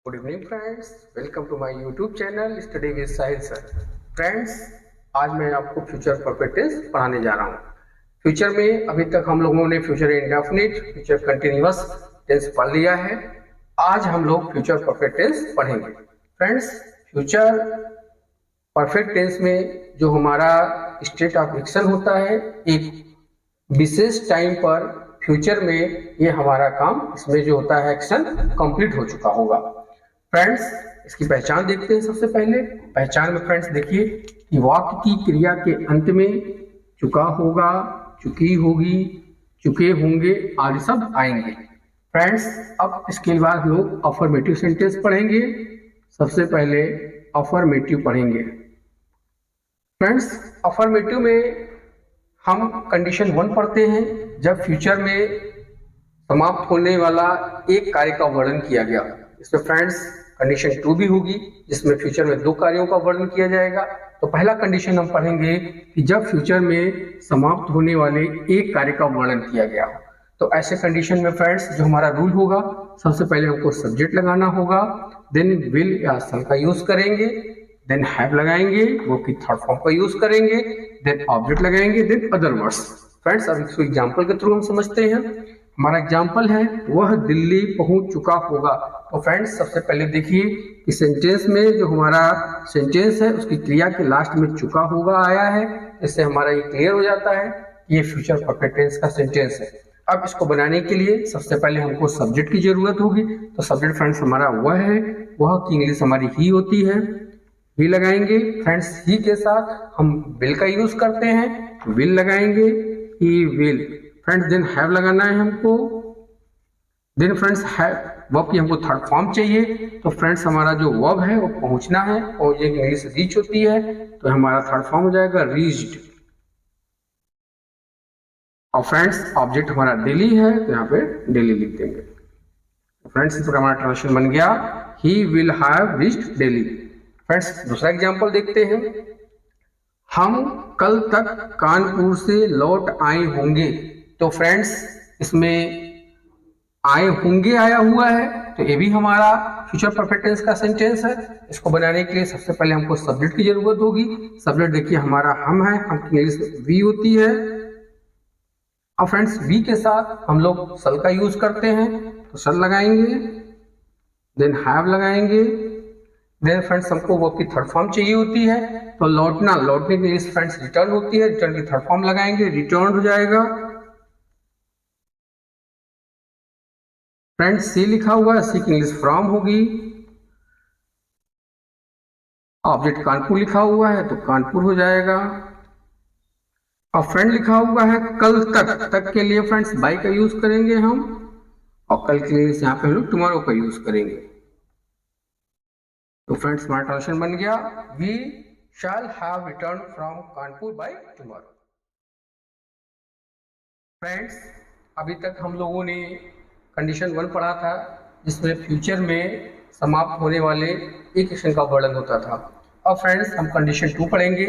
Good evening friends, welcome to my YouTube channel study with Sahil sir. Friends, आज मैं आपको future perfect tense पढ़ाने जा रहा हूँ। फ्यूचर में अभी तक हम लोगों ने future indefinite, future continuous tense पढ़ लिया है। आज हम लोग फ्यूचर परफेक्ट टेंस पढ़ेंगे। फ्रेंड्स, फ्यूचर परफेक्ट टेंस में जो हमारा स्टेट ऑफ एक्शन होता है, एक विशेष टाइम पर फ्यूचर में ये हमारा काम, इसमें जो होता है एक्शन कंप्लीट हो चुका होगा। फ्रेंड्स, इसकी पहचान देखते हैं। सबसे पहले पहचान में फ्रेंड्स देखिए कि वाक्य की क्रिया के अंत में चुका होगा, चुकी होगी, चुके होंगे आदि शब्द आएंगे। फ्रेंड्स, अब इसके बाद हम लोग अफर्मेटिव सेंटेंस पढ़ेंगे। सबसे पहले अफर्मेटिव पढ़ेंगे। फ्रेंड्स, अफर्मेटिव में हम कंडीशन 1 पढ़ते हैं, जब फ्यूचर में समाप्त होने वाला एक कार्य का वर्णन किया गया। इसमें फ्रेंड्स कंडीशन 2 भी होगी, जिसमें फ्यूचर में 2 कार्यों का वर्णन किया जाएगा। तो पहला कंडीशन हम पढ़ेंगे कि जब फ्यूचर में समाप्त होने वाले एक कार्य का वर्णन किया गया हो। तो ऐसे कंडीशन में फ्रेंड्स जो हमारा रूल होगा, सबसे पहले हमको सब्जेक्ट लगाना होगा, देन विल या शैल का यूज करेंगे, देन हैव लगाएंगे, वो की थर्ड फॉर्म का यूज करेंगे, देन ऑब्जेक्ट लगाएंगे, देन अदर वर्ड्स। फ्रेंड्स, अब इसको एग्जांपल के थ्रू हम समझते हैं। हमारा एग्जांपल है वह दिल्ली पहुंच चुका होगा। तो फ्रेंड्स, सबसे पहले देखिए कि सेंटेंस में जो हमारा सेंटेंस है उसकी क्रिया के लास्ट में चुका होगा आया है। इससे हमारा ये क्लियर हो जाता है कि ये फ्यूचर परफेक्ट टेंस का सेंटेंस है। अब इसको बनाने के लिए सबसे पहले हमको सब्जेक्ट की जरूरत होगी। तो सब्जेक्ट फ्रेंड्स हमारा वह है, वह की इंग्लिश हमारी ही होती है, ही लगाएंगे। फ्रेंड्स, ही के साथ हम विल का यूज करते हैं, विल लगाएंगे, he will. Friends, then have लगाना है हमको, देन फ्रेंड्स हैव वर्ब की हमको थर्ड फॉर्म चाहिए। तो फ्रेंड्स हमारा जो वर्ब है वो पहुंचना है, और ये इंग्लिश रीच होती है, तो हमारा थर्ड फॉर्म हो जाएगा रीच्ड। और फ्रेंड्स ऑब्जेक्ट हमारा डेली है, तो यहाँ पे डेली लिख देंगे। फ्रेंड्स, इस पर हमारा ट्रांसलेशन बन गया he will have reached daily. Friends, दूसरा एग्जांपल देखते हैं। हम कल तक कानपुर से लौट आए होंगे। तो फ्रेंड्स, इसमें आए होंगे आया हुआ है, तो ये भी हमारा फ्यूचर परफेक्ट टेंस का सेंटेंस है। इसको बनाने के लिए सबसे पहले हमको सब्जेक्ट की जरूरत होगी। सब्जेक्ट देखिए हमारा हम है, हम की इंग्लिश वी होती है। अब फ्रेंड्स, वी के साथ हम लोग सल का यूज करते हैं, तो सल लगाएंगे, देन हैव लगाएंगे, देन फ्रेंड्स हमको वर्ब की थर्ड फॉर्म चाहिए होती है। तो लौटना, लौटने की इंग्लिश फ्रेंड्स रिटर्न होती है, रिटर्न की थर्ड फॉर्म लगाएंगे, रिटर्न हो जाएगा। फ्रेंड्स, सी लिखा हुआ है, सी की इंग्लिश फ्रॉम होगी। ऑब्जेक्ट कानपुर लिखा हुआ है, तो कानपुर हो जाएगा। और फ्रेंड लिखा हुआ है कल तक, तक के लिए फ्रेंड्स बाई का यूज करेंगे हम, और कल के लिए यहाँ पे हम लोग टुमारो का यूज करेंगे। तो फ्रेंड्स हमारा ट्रांसलेशन बन गया we shall have return from Kanpur by tomorrow. Friends, अभी तक हम लोगों ने कंडीशन 1 पढ़ा था, जिसमें फ्यूचर में समाप्त होने वाले एक एक्शन का वर्णन होता था। अब फ्रेंड्स हम कंडीशन 2 पढ़ेंगे,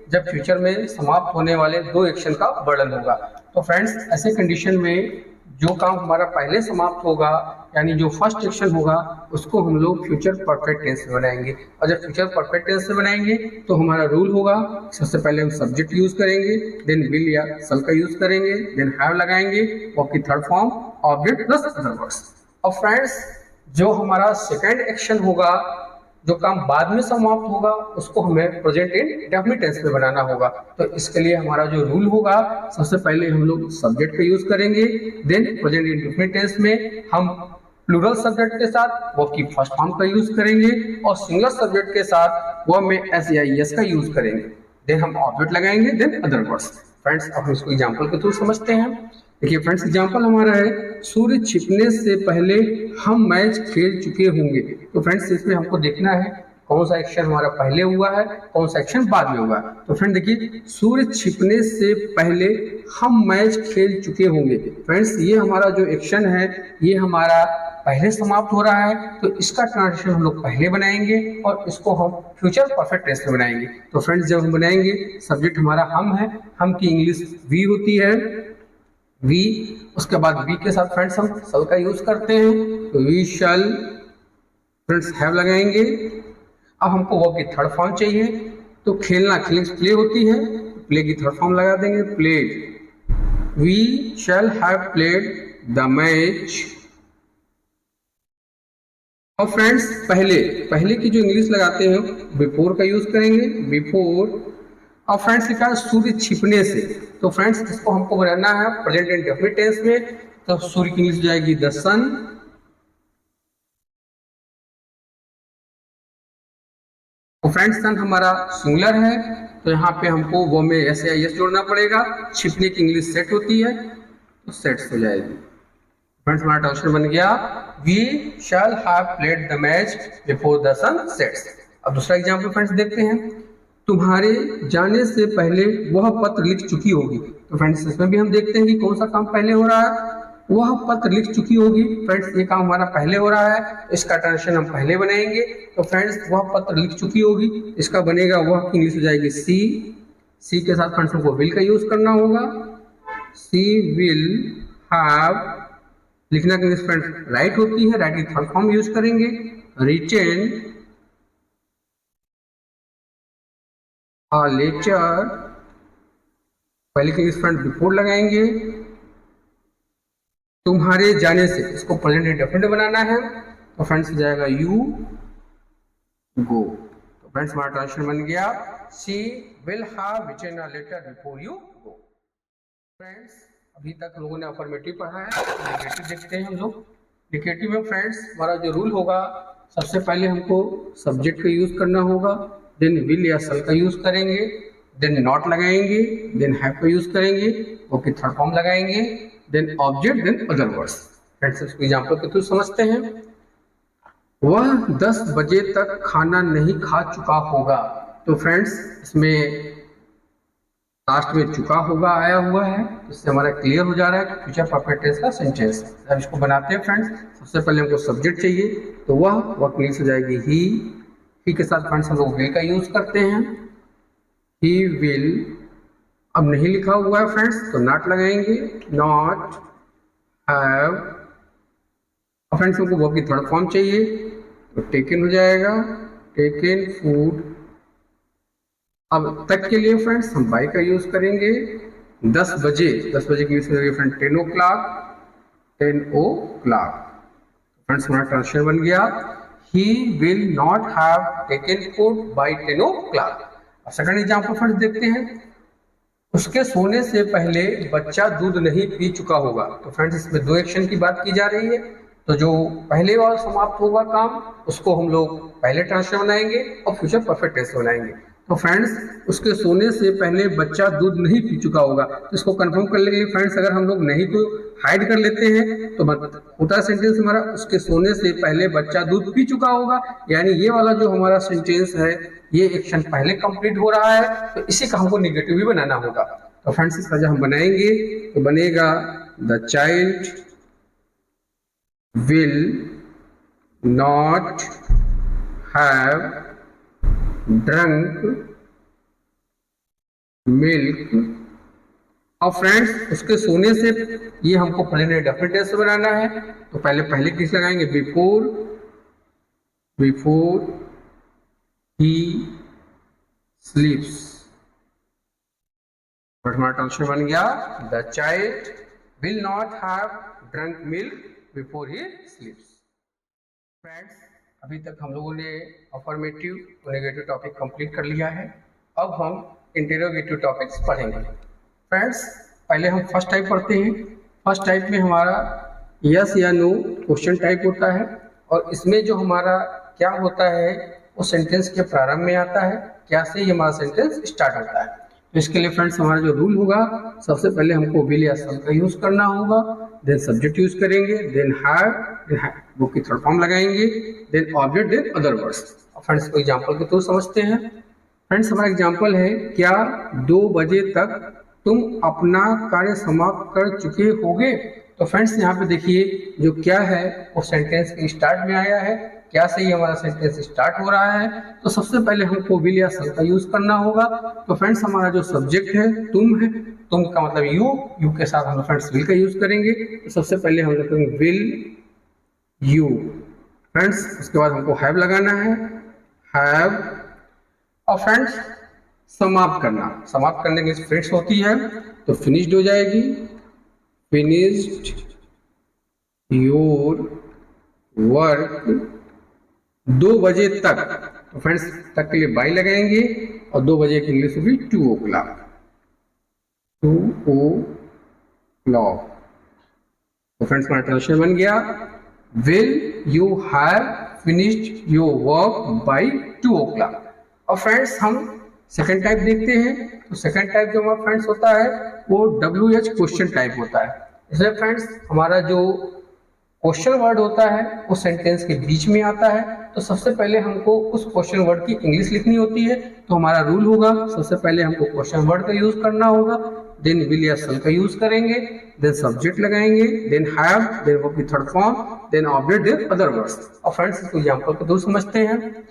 जब फ्यूचर में समाप्त होने वाले 2 एक्शन का वर्णन होगा। तो फ्रेंड्स, ऐसे कंडीशन में जो काम हमारा पहले समाप्त होगा, यानी जो फर्स्ट एक्शन होगा, उसको हम लोग फ्यूचर परफेक्ट टेंस में बनाएंगे। और जब फ्यूचर परफेक्ट टेंस में बनाएंगे तो हमारा रूल होगा, सबसे पहले हम सब्जेक्ट यूज करेंगे, देन विल या शैल का यूज करेंगे, देन हैव लगाएंगे, वर्ब की third form, object plus other words. और फ्रेंड्स, जो हमारा सेकेंड एक्शन होगा, जो काम बाद में समाप्त होगा, उसको हमें प्रेजेंट इंडेफिनिट टेंस में बनाना होगा। तो इसके लिए हमारा जो रूल होगा, सबसे पहले हम लोग सब्जेक्ट का यूज करेंगे, देन प्रेजेंट इंडेफिनिट टेंस में हम प्लूरल सब्जेक्ट के साथ वर्ब की फर्स्ट फॉर्म का यूज करेंगे, और सिंगल सब्जेक्ट के साथ वर्ब में एस या एस का यूज करेंगे, देन हम ऑब्जेक्ट लगाएंगे, देन अदर वर्ड्स। फ्रेंड्स, अब हम इसको एग्जांपल के थ्रू समझते हैं। देखिए फ्रेंड्स, एग्जांपल हमारा है सूर्य छिपने से पहले हम मैच खेल चुके होंगे। तो फ्रेंड्स, इसमें हमको देखना है कौन सा एक्शन हमारा पहले हुआ है, कौन सा एक्शन बाद में हुआ। तो फ्रेंड देखिए, सूर्य छिपने से पहले हम मैच खेल चुके होंगे। फ्रेंड्स, ये हमारा जो एक्शन है, ये हमारा पहले समाप्त हो रहा है, तो इसका ट्रांजिशन हम लोग पहले बनाएंगे, और इसको हम फ्यूचर परफेक्ट टेंस में बनाएंगे। तो फ्रेंड्स, जब हम बनाएंगे, सब्जेक्ट हमारा हम है, हम की इंग्लिश वी होती है, वी, उसके बाद वी के साथ फ्रेंड्स हम शैल का यूज करते हैं, तो वी शैल फ्रेंड्स हैव लगाएंगे। अब हमको वर्ब की थर्ड फॉर्म चाहिए, तो खेलना प्ले होती है, प्ले की थर्ड फॉर्म लगा देंगे, played. We shall have played the match. और फ्रेंड्स पहले की जो इंग्लिश लगाते हैं बिफोर का यूज करेंगे, बिफोर। और फ्रेंड्स लिखा है सूर्य छिपने से, तो फ्रेंड्स इसको हमको बनाना है प्रेजेंट इंडेफिनिट टेंस में, तो सूर्य की इंग्लिश हो जाएगी द सन। तो फ्रेंड्स सन हमारा सिंगुलर है, तो यहाँ पे हमको वो में एस या एस जोड़ना पड़ेगा। छिपने की इंग्लिश सेट होती है, तो सेट्स हो जाएगी। फ्रेंड्स हमारा ट्रांसलेशन बन गया, we shall have played the match before the sun sets. अब दूसरा एग्जांपल फ्रेंड्स देखते हैं, तुम्हारे जाने से पहले वह पत्र लिख चुकी होगी। तो फ्रेंड्स इसमें भी हम देखते हैं कि कौन सा काम पहले हो रहा है, वह पत्र लिख चुकी होगी। फ्रेंड्स ये काम हमारा पहले हो रहा है, इसका ट्रांसलेशन हम पहले बनाएंगे। तो फ्रेंड्स वह पत्र लिख चुकी होगी, इसका बनेगा वह की इंग्लिश हो जाएगी सी। सी के साथ फ्रेंड्स हमको विल का यूज करना होगा, सी विल हैव। लिखना की इंग्लिश फ्रेंड्स राइट होती है, राइट की थर्ड फॉर्म यूज करेंगे, रिटेन a लेटर। पहले की इंग्लिश फ्रेंड्स बिफोर लगाएंगे, तुम्हारे जाने से, इसको प्रेजेंट इंडेफिनिट बनाना है, तो फ्रेंड्स हो जाएगा यू गो। तो फ्रेंड्स हमारा ट्रांसलेशन बन गया, she will have written a letter before you go. Friends अभी तक लोगों ने अफर्मेटिव पढ़ा है, नेगेटिव देखते हैं हम लोग। नेगेटिव में फ्रेंड्स हमारा जो रूल होगा, सबसे पहले हमको सब्जेक्ट का यूज करना होगा, देन विल या सल का यूज करेंगे, देन नॉट लगाएंगे, देन हैव का यूज करेंगे, वो की थर्ड फॉर्म लगाएंगे, then object, then other words. Friends इसको एग्जांपल के थ्रू समझते हैं। वह 10 बजे तक खाना नहीं खा चुका होगा। तो फ्रेंड्स इसमें लास्ट में चुका होगा आया हुआ है, इससे हमारा क्लियर हो जा रहा है कि फ्यूचर परफेक्ट टेंस का सेंटेंस है। अब इसको बनाते हैं फ्रेंड्स। सबसे पहले हमको सब्जेक्ट चाहिए, तो वह इंग्लिश हो जाएगी ही के साथ फ्रेंड्स हम लोग विल का यूज करते हैं, ही विल। अब नहीं लिखा हुआ है फ्रेंड्स, तो नॉट लगाएंगे, नॉट हैव। फ्रेंड्स हमको वर्ब की थर्ड फॉर्म चाहिए, तो टेकन हो जाएगा, टेकन फूड। अब तक के लिए फ्रेंड्स हम बाई का यूज करेंगे, 10 बजे की यूज करेंगे friend 10 o'clock, 10 o'clock. Friends हमारा ट्रांसलेशन बन गया, he will not have taken food by 10 o'clock. अब सेकंड एग्जांपल फ्रेंड्स देखते हैं, उसके सोने से पहले बच्चा दूध नहीं पी चुका होगा। तो फ्रेंड्स इसमें दो एक्शन की बात की जा रही है, तो जो पहले वाला समाप्त होगा काम, उसको हम लोग पहले ट्रांसलेशन बनाएंगे और फ्यूचर परफेक्ट टेंस बनाएंगे। तो फ्रेंड्स उसके सोने से पहले बच्चा दूध नहीं पी चुका होगा, तो इसको कंफर्म करने के लिए फ्रेंड्स अगर हम लोग नहीं को हाइड कर लेते हैं, तो होता सेंटेंस हमारा उसके सोने से पहले बच्चा दूध पी चुका होगा। यानी ये वाला जो हमारा सेंटेंस है, ये एक्शन पहले कंप्लीट हो रहा है, तो इसी का हमको निगेटिव भी बनाना होगा। तो फ्रेंड्स इसका जब हम बनाएंगे तो बनेगा the child will not have drunk milk। और फ्रेंड्स उसके सोने से, ये हमको प्रेजेंट इंडेफिनिट टेंस से बनाना है, तो पहले किस लगाएंगे, बिफोर ही स्लीप्स। हमारा ट्रांसलेशन बन गया, the child will not have drunk milk before he स्लीप्स। Friends अभी तक हम लोगों ने अफर्मेटिव और नेगेटिव टॉपिक कंप्लीट कर लिया है। अब हम इंटेरोगेटिव टॉपिक्स पढ़ेंगे। फ्रेंड्स पहले हम फर्स्ट टाइप पढ़ते हैं। फर्स्ट टाइप में हमारा यस या नो क्वेश्चन टाइप होता है, और इसमें जो हमारा क्या होता है वो सेंटेंस के प्रारंभ में आता है, क्या से ही हमारा सेंटेंस स्टार्ट होता है। तो इसके लिए फ्रेंड्स हमारा जो रूल होगा, सबसे पहले हमको विल या सम का यूज करना होगा, देन सब्जेक्ट यूज करेंगे, देन हैव वो की थर्ड फॉर्म लगाएंगे, then object, then other words. Friends को एग्जांपल के थ्रू समझते हैं। फ्रेंड्स हमारा एग्जांपल है, क्या 2 बजे तक तुम अपना कार्य समाप्त कर चुके होगे। तो फ्रेंड्स यहाँ पे देखिए जो क्या है वो सेंटेंस के स्टार्ट में आया है, क्या से ही हमारा सेंटेंस स्टार्ट हो रहा है। तो सबसे पहले हमको विल या सम का यूज करना होगा। तो फ्रेंड्स हमारा जो सब्जेक्ट है तुम है, तुम का मतलब यू के साथ हम फ्रेंड्स विल का यूज करेंगे। तो सबसे पहले हम लोग विल यू। फ्रेंड्स उसके बाद हमको हैव लगाना है, हैव। और फ्रेंड्स समाप्त करना, समाप्त करने की फिनिश होती है तो फिनिश्ड हो जाएगी, फिनिश्ड योर वर्क 2 बजे तक। तो फ्रेंड्स तक के लिए बाई लगाएंगे और 2 बजे की इंग्लिश होगी 2 o'clock, 2 o'clock। तो फ्रेंड्स हमारा ट्रांसलेशन बन गया, will you have finished your work by 2 o'clock। और फ्रेंड्स हम सेकंड टाइप देखते हैं, तो सेकंड टाइप जो हमारा फ्रेंड्स होता है वो WH क्वेश्चन टाइप होता है। इसलिए फ्रेंड्स हमारा जो क्वेश्चन वर्ड होता है वो सेंटेंस के बीच में आता है, तो सबसे पहले हमको उस क्वेश्चन वर्ड की इंग्लिश लिखनी होती है। तो हमारा रूल होगा, सबसे पहले हमको क्वेश्चन वर्ड का यूज करना होगा, देन विल या शैल का यूज करेंगे, देन सब्जेक्ट लगाएंगे, देन हैव, देन वर्ब की third form, then object, then other words. और फ्रेंड्स इसको एग्जांपल के थ्रू समझते हैं।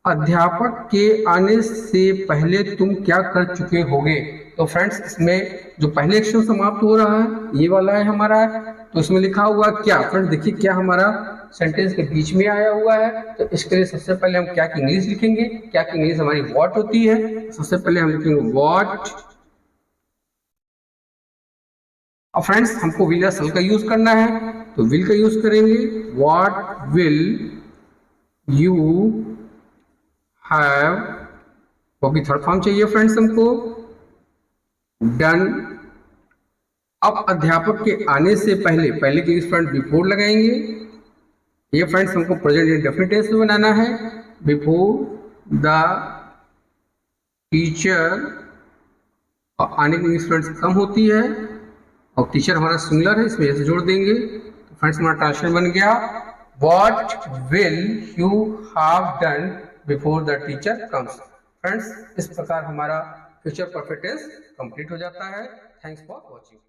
अध्यापक के आने से पहले तुम क्या कर चुके होगे। तो फ्रेंड्स इसमें जो पहले एक्शन समाप्त हो रहा है ये वाला है हमारा, तो इसमें लिखा हुआ क्या। फ्रेंड्स देखिए क्या हमारा सेंटेंस के बीच में आया हुआ है, तो इसके लिए सबसे पहले हम क्या की इंग्लिश लिखेंगे। क्या की इंग्लिश हमारी व्हाट होती है, सबसे पहले हम लिखेंगे व्हाट। और फ्रेंड्स हमको विल या शैल का यूज करना है, तो विल का यूज करेंगे, व्हाट विल यू हैव, वो भी थर्ड फॉर्म चाहिए फ्रेंड्स हमको, डन। अब अध्यापक के आने से पहले, पहले के फ्रेंड बिफोर लगाएंगे, ये फ्रेंड्स हमको प्रेजेंट इंडेफिनिट टेंस में बनाना है, बिफोर द टीचर। और आने की फ्रेंड्स कम होती है और टीचर हमारा सिंगुलर है, इसमें ऐसे जोड़ देंगे। तो फ्रेंड्स हमारा ट्रांसलेशन बन गया, what will you have done before the teacher comes. Friends इस प्रकार हमारा फ्यूचर परफेक्ट टेंस कंप्लीट हो जाता है। Thanks for watching.